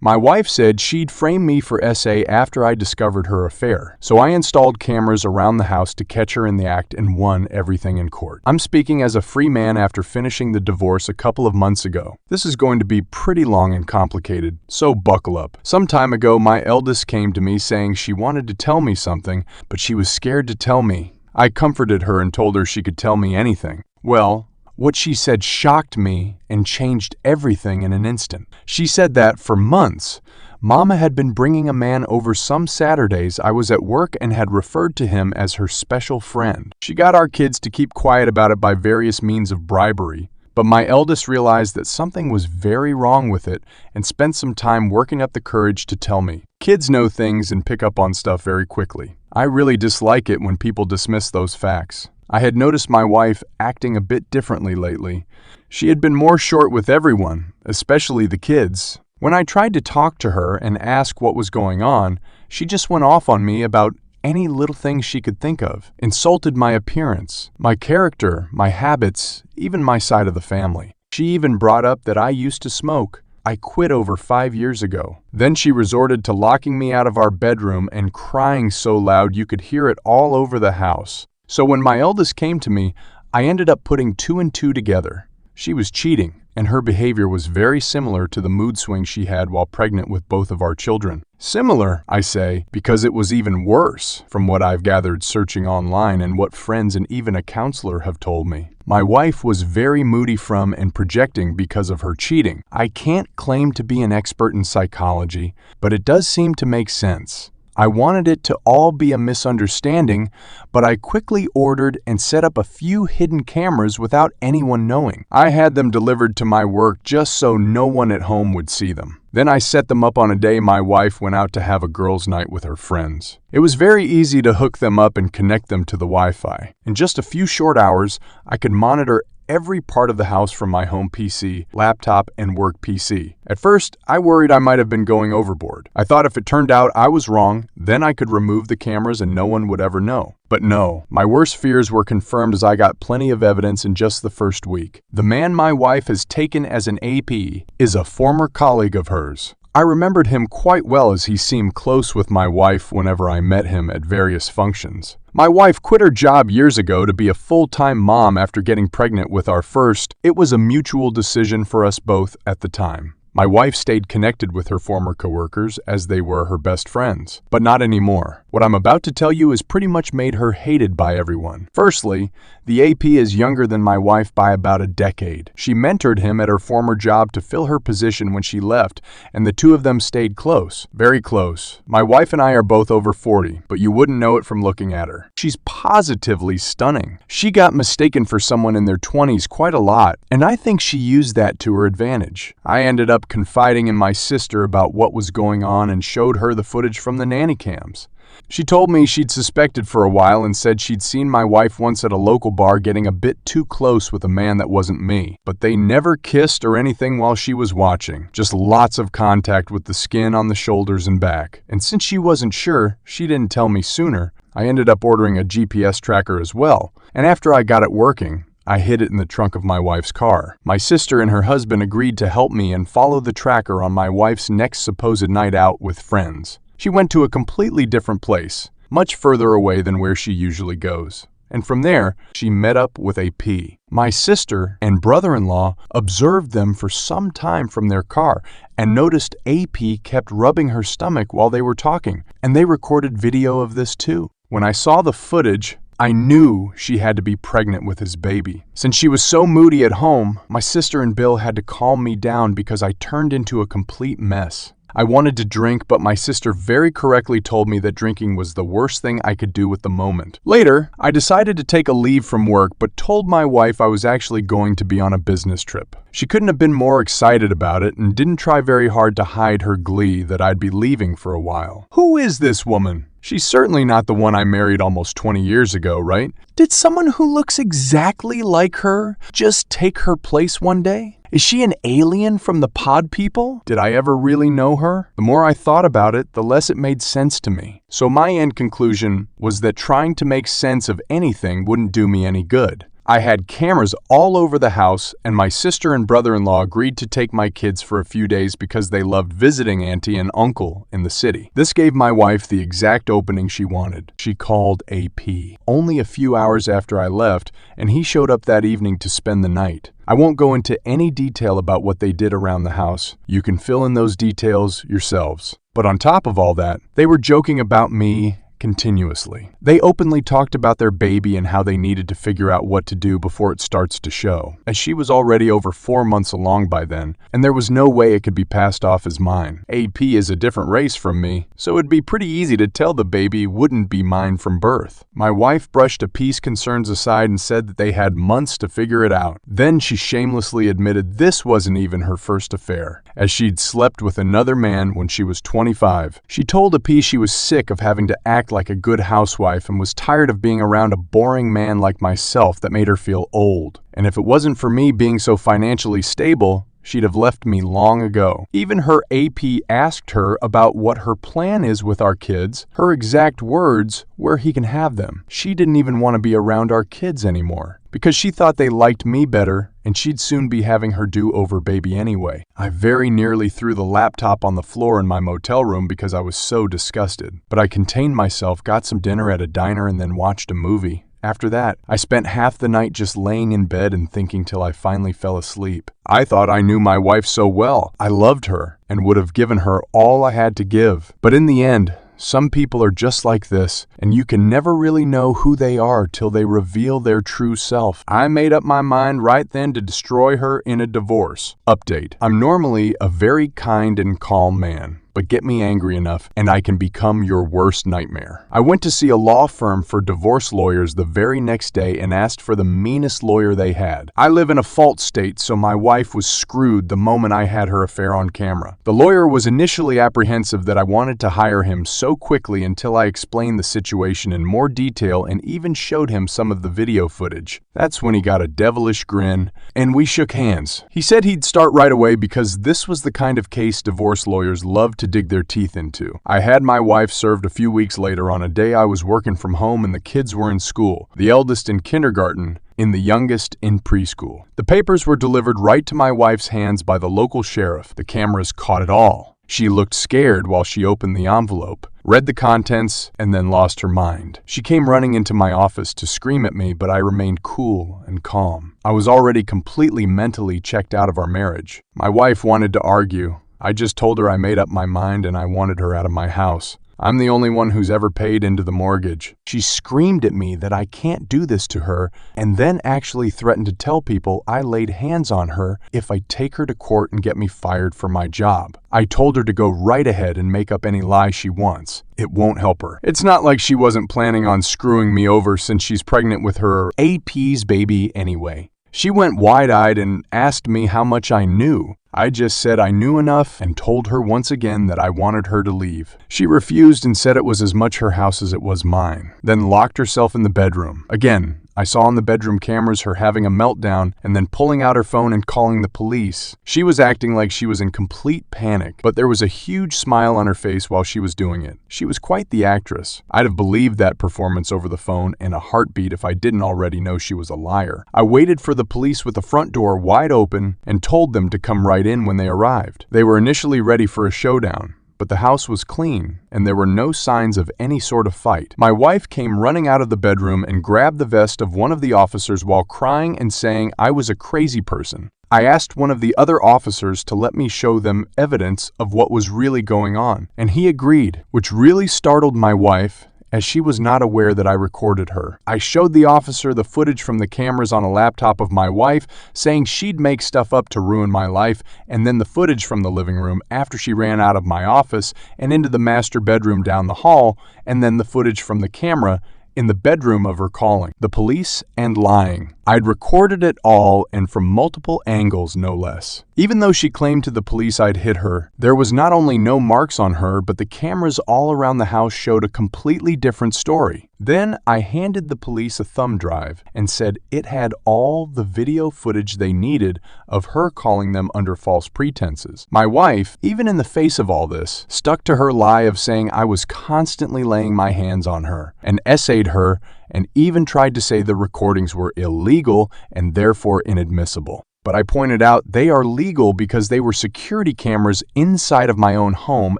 My wife said she'd frame me for SA after I discovered her affair, so I installed cameras around the house to catch her in the act and won everything in court. I'm speaking as a free man after finishing the divorce a couple of months ago. This is going to be pretty long and complicated, so buckle up. Some time ago, my eldest came to me saying she wanted to tell me something, but she was scared to tell me. I comforted her and told her she could tell me anything. Well, what she said shocked me and changed everything in an instant. She said that for months, Mama had been bringing a man over some Saturdays I was at work and had referred to him as her special friend. She got our kids to keep quiet about it by various means of bribery, but my eldest realized that something was very wrong with it and spent some time working up the courage to tell me. Kids know things and pick up on stuff very quickly. I really dislike it when people dismiss those facts. I had noticed my wife acting a bit differently lately. She had been more short with everyone, especially the kids. When I tried to talk to her and ask what was going on, she just went off on me about any little thing she could think of, insulted my appearance, my character, my habits, even my side of the family. She even brought up that I used to smoke. I quit over 5 years ago. Then she resorted to locking me out of our bedroom and crying so loud you could hear it all over the house. So when my eldest came to me, I ended up putting 2 and 2 together. She was cheating, and her behavior was very similar to the mood swings she had while pregnant with both of our children. Similar, I say, because it was even worse from what I've gathered searching online and what friends and even a counselor have told me. My wife was very moody from and projecting because of her cheating. I can't claim to be an expert in psychology, but it does seem to make sense. I wanted it to all be a misunderstanding, but I quickly ordered and set up a few hidden cameras without anyone knowing. I had them delivered to my work just so no one at home would see them. Then I set them up on a day my wife went out to have a girls' night with her friends. It was very easy to hook them up and connect them to the Wi-Fi. In just a few short hours, I could monitor every part of the house from my home PC, laptop, and work PC. At first, I worried I might have been going overboard. I thought if it turned out I was wrong, then I could remove the cameras and no one would ever know. But no, my worst fears were confirmed as I got plenty of evidence in just the first week. The man my wife has taken as an AP is a former colleague of hers. I remembered him quite well as he seemed close with my wife whenever I met him at various functions. My wife quit her job years ago to be a full-time mom after getting pregnant with our first. It was a mutual decision for us both at the time. My wife stayed connected with her former coworkers as they were her best friends, but not anymore. What I'm about to tell you has pretty much made her hated by everyone. Firstly, the AP is younger than my wife by about a decade. She mentored him at her former job to fill her position when she left, and the two of them stayed close, very close. My wife and I are both over 40, but you wouldn't know it from looking at her. She's positively stunning. She got mistaken for someone in their 20s quite a lot, and I think she used that to her advantage. I ended up confiding in my sister about what was going on and showed her the footage from the nanny cams. She told me she'd suspected for a while and said she'd seen my wife once at a local bar getting a bit too close with a man that wasn't me. But they never kissed or anything while she was watching. Just lots of contact with the skin on the shoulders and back. And since she wasn't sure, she didn't tell me sooner. I ended up ordering a GPS tracker as well. And after I got it working, I hid it in the trunk of my wife's car. My sister and her husband agreed to help me and follow the tracker on my wife's next supposed night out with friends. She went to a completely different place, much further away than where she usually goes. And from there, she met up with AP. My sister and brother-in-law observed them for some time from their car and noticed AP kept rubbing her stomach while they were talking, and they recorded video of this too. When I saw the footage, I knew she had to be pregnant with his baby. Since she was so moody at home, my sister and Bill had to calm me down because I turned into a complete mess. I wanted to drink, but my sister very correctly told me that drinking was the worst thing I could do at the moment. Later, I decided to take a leave from work, but told my wife I was actually going to be on a business trip. She couldn't have been more excited about it and didn't try very hard to hide her glee that I'd be leaving for a while. Who is this woman? She's certainly not the one I married almost 20 years ago, right? Did someone who looks exactly like her just take her place one day? Is she an alien from the pod people? Did I ever really know her? The more I thought about it, the less it made sense to me. So my end conclusion was that trying to make sense of anything wouldn't do me any good. I had cameras all over the house, and my sister and brother-in-law agreed to take my kids for a few days because they loved visiting auntie and uncle in the city. This gave my wife the exact opening she wanted. She called AP only a few hours after I left, and he showed up that evening to spend the night. I won't go into any detail about what they did around the house. You can fill in those details yourselves. But on top of all that, they were joking about me continuously. They openly talked about their baby and how they needed to figure out what to do before it starts to show, as she was already over 4 months along by then, and there was no way it could be passed off as mine. AP is a different race from me, so it'd be pretty easy to tell the baby wouldn't be mine from birth. My wife brushed AP's concerns aside and said that they had months to figure it out. Then she shamelessly admitted this wasn't even her first affair, as she'd slept with another man when she was 25. She told AP she was sick of having to act like a good housewife and was tired of being around a boring man like myself that made her feel old. And if it wasn't for me being so financially stable, she'd have left me long ago. Even her AP asked her about what her plan is with our kids, her exact words, where he can have them. She didn't even want to be around our kids anymore, because she thought they liked me better and she'd soon be having her do-over baby anyway. I very nearly threw the laptop on the floor in my motel room because I was so disgusted. But I contained myself, got some dinner at a diner, and then watched a movie. After that, I spent half the night just laying in bed and thinking till I finally fell asleep. I thought I knew my wife so well. I loved her and would have given her all I had to give. But in the end, some people are just like this, and you can never really know who they are till they reveal their true self. I made up my mind right then to destroy her in a divorce. Update: I'm normally a very kind and calm man, but get me angry enough and I can become your worst nightmare. I went to see a law firm for divorce lawyers the very next day and asked for the meanest lawyer they had. I live in a fault state, so my wife was screwed the moment I had her affair on camera. The lawyer was initially apprehensive that I wanted to hire him so quickly until I explained the situation in more detail and even showed him some of the video footage. That's when he got a devilish grin and we shook hands. He said he'd start right away because this was the kind of case divorce lawyers love to dig their teeth into. I had my wife served a few weeks later on a day I was working from home and the kids were in school, the eldest in kindergarten and the youngest in preschool. The papers were delivered right to my wife's hands by the local sheriff. The cameras caught it all. She looked scared while she opened the envelope, read the contents, and then lost her mind. She came running into my office to scream at me, but I remained cool and calm. I was already completely mentally checked out of our marriage. My wife wanted to argue. I just told her I made up my mind and I wanted her out of my house. I'm the only one who's ever paid into the mortgage. She screamed at me that I can't do this to her and then actually threatened to tell people I laid hands on her if I take her to court and get me fired for my job. I told her to go right ahead and make up any lie she wants. It won't help her. It's not like she wasn't planning on screwing me over since she's pregnant with her AP's baby anyway. She went wide-eyed and asked me how much I knew. I just said I knew enough and told her once again that I wanted her to leave. She refused and said it was as much her house as it was mine, then locked herself in the bedroom. Again, I saw on the bedroom cameras her having a meltdown and then pulling out her phone and calling the police. She was acting like she was in complete panic, but there was a huge smile on her face while she was doing it. She was quite the actress. I'd have believed that performance over the phone in a heartbeat if I didn't already know she was a liar. I waited for the police with the front door wide open and told them to come right in when they arrived. They were initially ready for a showdown, but the house was clean and there were no signs of any sort of fight. My wife came running out of the bedroom and grabbed the vest of one of the officers while crying and saying I was a crazy person. I asked one of the other officers to let me show them evidence of what was really going on, and he agreed, which really startled my wife, as she was not aware that I recorded her. I showed the officer the footage from the cameras on a laptop of my wife, saying she'd make stuff up to ruin my life, and then the footage from the living room after she ran out of my office and into the master bedroom down the hall, and then the footage from the camera in the bedroom of her calling the police and lying. I'd recorded it all, and from multiple angles, no less. Even though she claimed to the police I'd hit her, there was not only no marks on her, but the cameras all around the house showed a completely different story. Then I handed the police a thumb drive and said it had all the video footage they needed of her calling them under false pretenses. My wife, even in the face of all this, stuck to her lie of saying I was constantly laying my hands on her and essayed her and even tried to say the recordings were illegal and therefore inadmissible. But I pointed out they are legal because they were security cameras inside of my own home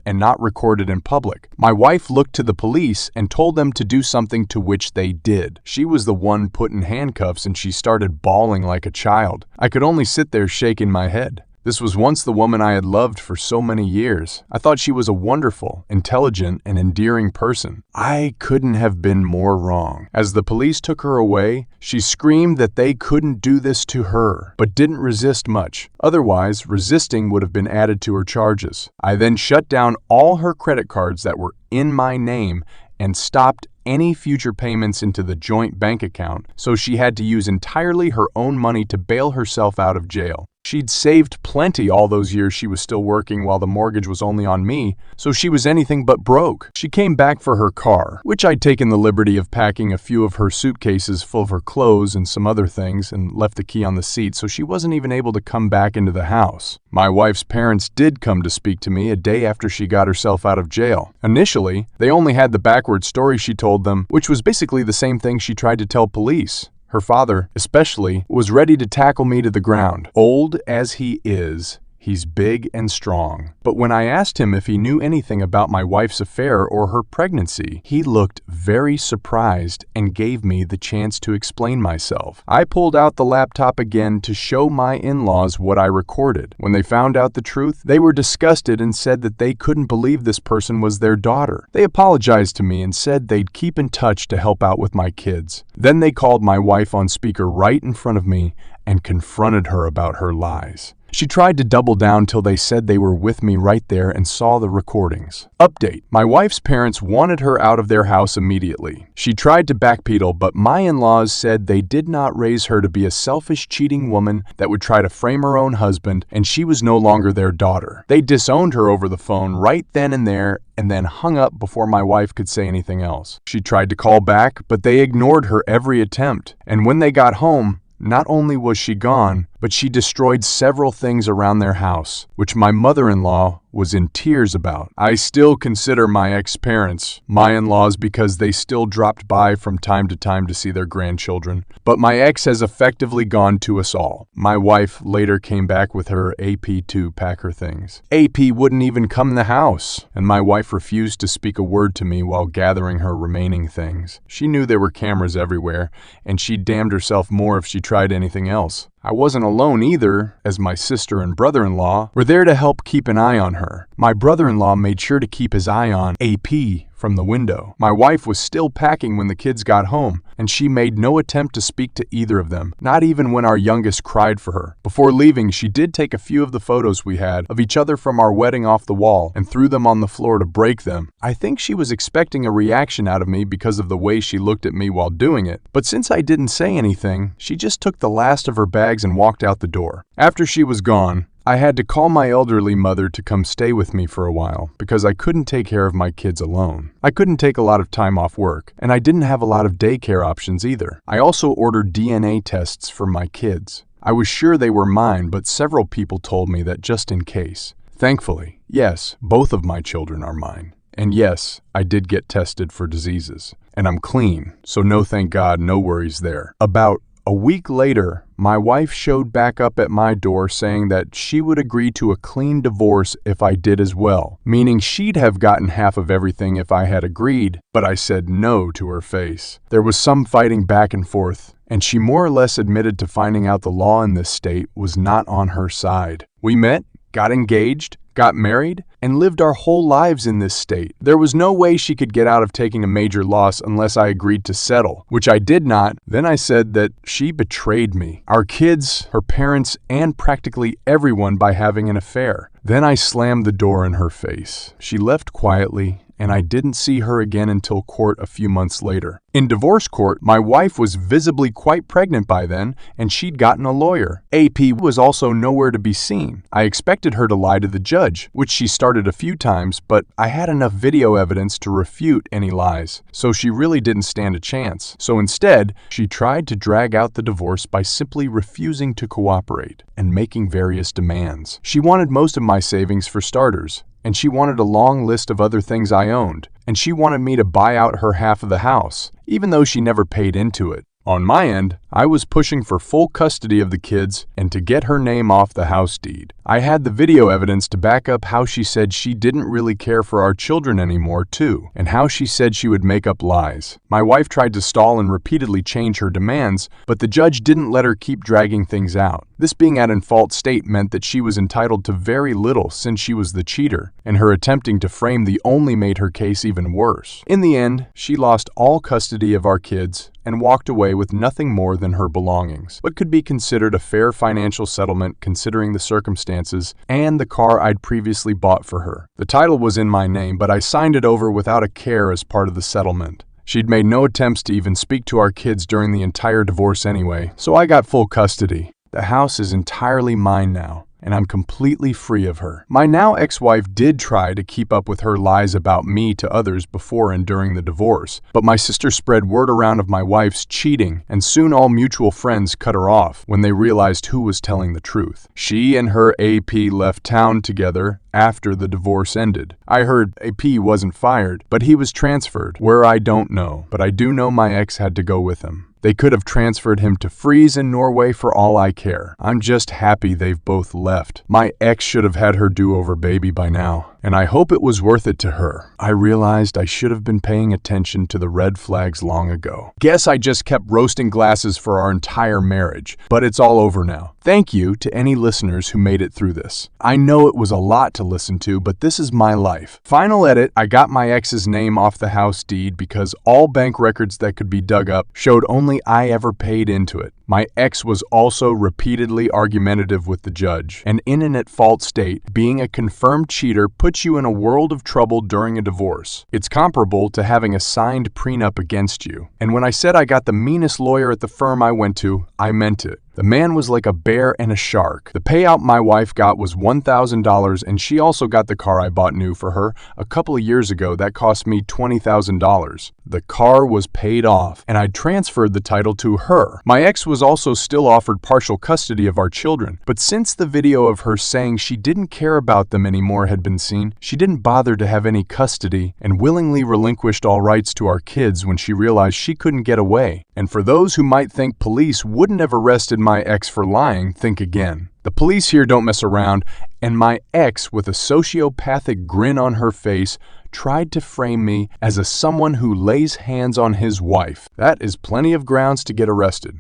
and not recorded in public. My wife looked to the police and told them to do something, to which they did. She was the one put in handcuffs and she started bawling like a child. I could only sit there shaking my head. This was once the woman I had loved for so many years. I thought she was a wonderful, intelligent, and endearing person. I couldn't have been more wrong. As the police took her away, she screamed that they couldn't do this to her, but didn't resist much. Otherwise, resisting would have been added to her charges. I then shut down all her credit cards that were in my name and stopped any future payments into the joint bank account, so she had to use entirely her own money to bail herself out of jail. She'd saved plenty all those years she was still working while the mortgage was only on me, so she was anything but broke. She came back for her car, which I'd taken the liberty of packing a few of her suitcases full of her clothes and some other things and left the key on the seat, so she wasn't even able to come back into the house. My wife's parents did come to speak to me a day after she got herself out of jail. Initially, they only had the backward story she told them, which was basically the same thing she tried to tell police. Her father, especially, was ready to tackle me to the ground. Old as he is, he's big and strong. But when I asked him if he knew anything about my wife's affair or her pregnancy, he looked very surprised and gave me the chance to explain myself. I pulled out the laptop again to show my in-laws what I recorded. When they found out the truth, they were disgusted and said that they couldn't believe this person was their daughter. They apologized to me and said they'd keep in touch to help out with my kids. Then they called my wife on speaker right in front of me and confronted her about her lies. She tried to double down till they said they were with me right there and saw the recordings. Update: my wife's parents wanted her out of their house immediately. She tried to backpedal, but my in-laws said they did not raise her to be a selfish, cheating woman that would try to frame her own husband, and she was no longer their daughter. They disowned her over the phone right then and there, and then hung up before my wife could say anything else. She tried to call back, but they ignored her every attempt. And when they got home, not only was she gone, but she destroyed several things around their house, which my mother-in-law was in tears about. I still consider my ex-parents my in-laws because they still dropped by from time to see their grandchildren. But my ex has effectively gone to us all. My wife later came back with her AP to pack her things. AP wouldn't even come in the house, and my wife refused to speak a word to me while gathering her remaining things. She knew there were cameras everywhere, and she damned herself more if she tried anything else. I wasn't alone either, as my sister and brother-in-law were there to help keep an eye on her. My brother-in-law made sure to keep his eye on AP from the window. My wife was still packing when the kids got home, and she made no attempt to speak to either of them, not even when our youngest cried for her. Before leaving, she did take a few of the photos we had of each other from our wedding off the wall and threw them on the floor to break them. I think she was expecting a reaction out of me because of the way she looked at me while doing it, but since I didn't say anything, she just took the last of her bags and walked out the door. After she was gone, I had to call my elderly mother to come stay with me for a while because I couldn't take care of my kids alone. I couldn't take a lot of time off work, and I didn't have a lot of daycare options either. I also ordered DNA tests for my kids. I was sure they were mine, but several people told me that just in case. Thankfully, yes, both of my children are mine. And yes, I did get tested for diseases. And I'm clean, so no, thank God, no worries there. About a week later, my wife showed back up at my door saying that she would agree to a clean divorce if I did as well, meaning she'd have gotten half of everything if I had agreed, but I said no to her face. There was some fighting back and forth, and she more or less admitted to finding out the law in this state was not on her side. We met, got engaged, got married, and lived our whole lives in this state. There was no way she could get out of taking a major loss unless I agreed to settle, which I did not. Then I said that she betrayed me, our kids, her parents, and practically everyone by having an affair. Then I slammed the door in her face. She left quietly, and I didn't see her again until court a few months later. In divorce court, my wife was visibly quite pregnant by then, and she'd gotten a lawyer. AP was also nowhere to be seen. I expected her to lie to the judge, which she started a few times, but I had enough video evidence to refute any lies, so she really didn't stand a chance. So instead, she tried to drag out the divorce by simply refusing to cooperate and making various demands. She wanted most of my savings for starters. and she wanted a long list of other things I owned, and she wanted me to buy out her half of the house, even though she never paid into it. On my end, I was pushing for full custody of the kids and to get her name off the house deed. I had the video evidence to back up how she said she didn't really care for our children anymore, too, and how she said she would make up lies. My wife tried to stall and repeatedly change her demands, but the judge didn't let her keep dragging things out. This being at in-fault state meant that she was entitled to very little since she was the cheater, and her attempting to frame the only made her case even worse. In the end, she lost all custody of our kids and walked away with nothing more than her belongings, what could be considered a fair financial settlement considering the circumstances and the car I'd previously bought for her. The title was in my name, but I signed it over without a care as part of the settlement. She'd made no attempts to even speak to our kids during the entire divorce anyway, so I got full custody. The house is entirely mine now, and I'm completely free of her. My now ex-wife did try to keep up with her lies about me to others before and during the divorce, but my sister spread word around of my wife's cheating, and soon all mutual friends cut her off when they realized who was telling the truth. She and her AP left town together after the divorce ended. I heard AP wasn't fired, but he was transferred. Where I don't know, but I do know my ex had to go with him. They could have transferred him to Freeze in Norway for all I care. I'm just happy they've both left. My ex should have had her do-over baby by now, and I hope it was worth it to her. I realized I should have been paying attention to the red flags long ago. Guess I just kept roasting glasses for our entire marriage, but it's all over now. Thank you to any listeners who made it through this. I know it was a lot to listen to, but this is my life. Final edit, I got my ex's name off the house deed because all bank records that could be dug up showed only I ever paid into it. My ex was also repeatedly argumentative with the judge, and in an at-fault state, being a confirmed cheater puts you in a world of trouble during a divorce. It's comparable to having a signed prenup against you. And when I said I got the meanest lawyer at the firm I went to, I meant it. The man was like a bear and a shark. The payout my wife got was $1,000, and she also got the car I bought new for her a couple of years ago that cost me $20,000. The car was paid off, and I transferred the title to her. My ex was also still offered partial custody of our children, but since the video of her saying she didn't care about them anymore had been seen, she didn't bother to have any custody and willingly relinquished all rights to our kids when she realized she couldn't get away. And for those who might think police wouldn't have arrested my ex for lying, think again. The police here don't mess around, and my ex, with a sociopathic grin on her face, tried to frame me as someone who lays hands on his wife. That is plenty of grounds to get arrested.